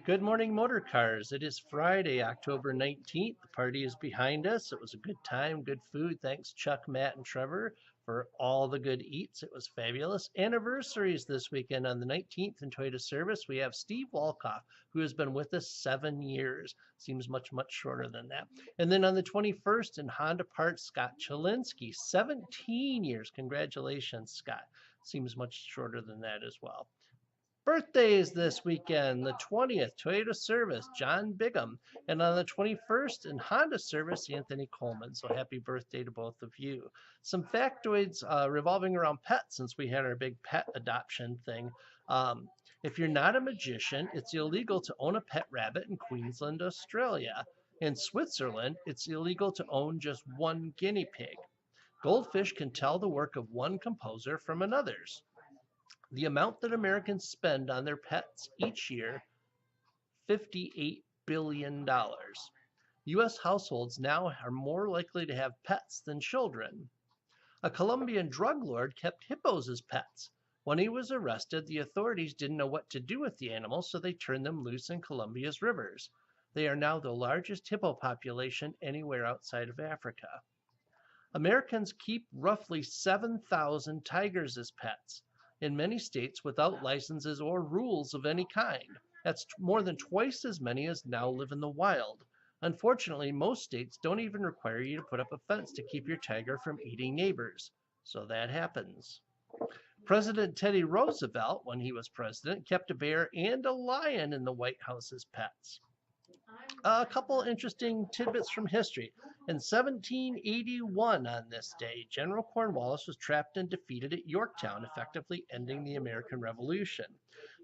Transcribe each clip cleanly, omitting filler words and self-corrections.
Good morning, motor cars. It is Friday, October 19th. The party is behind us. It was a good time, good food. Thanks, Chuck, Matt, and Trevor, for all the good eats. It was fabulous. Anniversaries this weekend on the 19th in Toyota Service. We have Steve Walkoff, who has been with us 7 years. Seems much, much shorter than that. And then on the 21st in Honda Parts, Scott Chalinsky, 17 years. Congratulations, Scott. Seems much shorter than that as well. Birthdays this weekend, the 20th, Toyota Service, John Bigham, and on the 21st in Honda Service, Anthony Coleman. So happy birthday to both of you. Some factoids revolving around pets since we had our big pet adoption thing. If you're not a magician, it's illegal to own a pet rabbit in Queensland, Australia. In Switzerland, it's illegal to own just one guinea pig. Goldfish can tell the work of one composer from another's. The amount that Americans spend on their pets each year, $58 billion. U.S. households now are more likely to have pets than children. A Colombian drug lord kept hippos as pets. When he was arrested, the authorities didn't know what to do with the animals, so they turned them loose in Colombia's rivers. They are now the largest hippo population anywhere outside of Africa. Americans keep roughly 7,000 tigers as pets in many states without licenses or rules of any kind. That's more than twice as many as now live in the wild. Unfortunately, most states don't even require you to put up a fence to keep your tiger from eating neighbors. So that happens. President Teddy Roosevelt, when he was president, kept a bear and a lion in the White House as pets. A couple interesting tidbits from history. In 1781, on this day, General Cornwallis was trapped and defeated at Yorktown, effectively ending the American Revolution.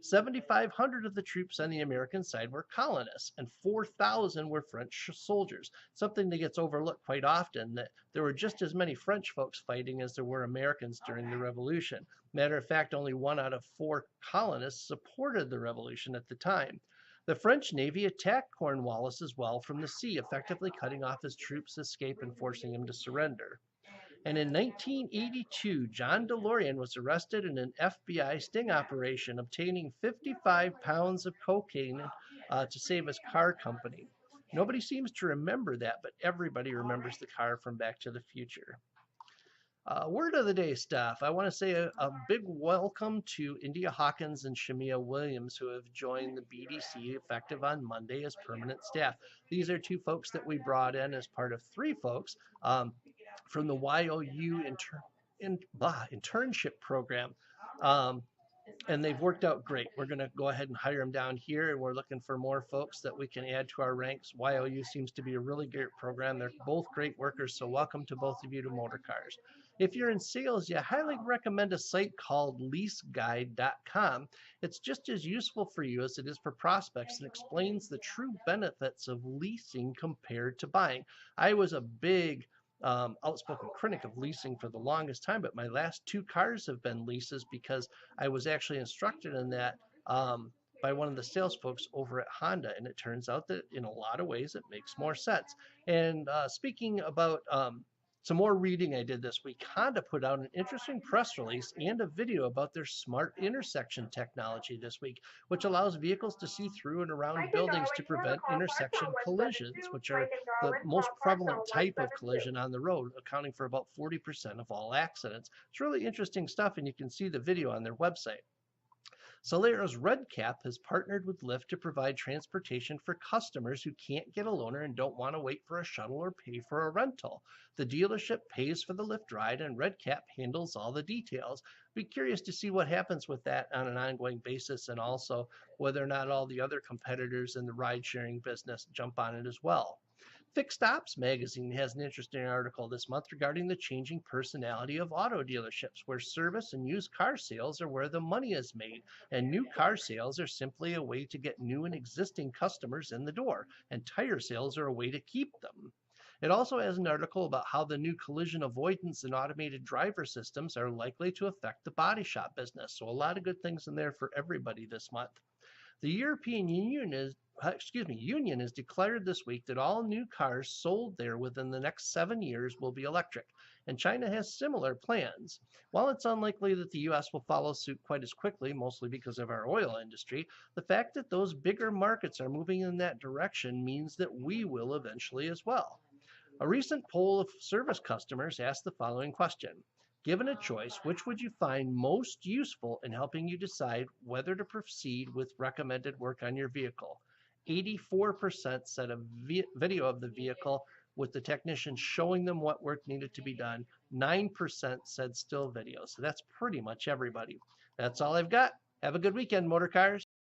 7,500 of the troops on the American side were colonists, and 4,000 were French soldiers. Something that gets overlooked quite often, that there were just as many French folks fighting as there were Americans during the Revolution. Matter of fact, only 1 out of 4 colonists supported the Revolution at the time. The French Navy attacked Cornwallis as well from the sea, effectively cutting off his troops' escape and forcing him to surrender. And in 1982, John DeLorean was arrested in an FBI sting operation, obtaining 55 pounds of cocaine to save his car company. Nobody seems to remember that, but everybody remembers the car from Back to the Future. Word of the day stuff. I want to say a big welcome to India Hawkins and Shamia Williams, who have joined the BDC effective on Monday as permanent staff. These are 2 folks that we brought in as part of 3 folks from the YOU internship program. And they've worked out great. We're going to go ahead and hire them down here, and we're looking for more folks that we can add to our ranks. YOU seems to be a really great program. They're both great workers, so welcome to both of you to Motor Cars. If you're in sales, you highly recommend a site called leaseguide.com. It's just as useful for you as it is for prospects and explains the true benefits of leasing compared to buying. I was a big outspoken critic of leasing for the longest time, but my last 2 cars have been leases because I was actually instructed in that by one of the sales folks over at Honda, and it turns out that in a lot of ways it makes more sense. And speaking about some more reading I did this week, Honda put out an interesting press release and a video about their smart intersection technology this week, which allows vehicles to see through and around buildings to prevent intersection collisions, which are the most prevalent type of collision on the road, accounting for about 40% of all accidents. It's really interesting stuff, and you can see the video on their website. Solero's RedCap has partnered with Lyft to provide transportation for customers who can't get a loaner and don't want to wait for a shuttle or pay for a rental. The dealership pays for the Lyft ride, and RedCap handles all the details. Be curious to see what happens with that on an ongoing basis, and also whether or not all the other competitors in the ride-sharing business jump on it as well. Fixed Ops magazine has an interesting article this month regarding the changing personality of auto dealerships, where service and used car sales are where the money is made, and new car sales are simply a way to get new and existing customers in the door, and tire sales are a way to keep them. It also has an article about how the new collision avoidance and automated driver systems are likely to affect the body shop business. So a lot of good things in there for everybody this month. The European Union Union has declared this week that all new cars sold there within the next 7 years will be electric, and China has similar plans. While it's unlikely that the US will follow suit quite as quickly, mostly because of our oil industry, the fact that those bigger markets are moving in that direction means that we will eventually as well. A recent poll of service customers asked the following question: given a choice, which would you find most useful in helping you decide whether to proceed with recommended work on your vehicle? 84% said a video of the vehicle with the technician showing them what work needed to be done. 9% said still video. So that's pretty much everybody. That's all I've got. Have a good weekend, motor cars.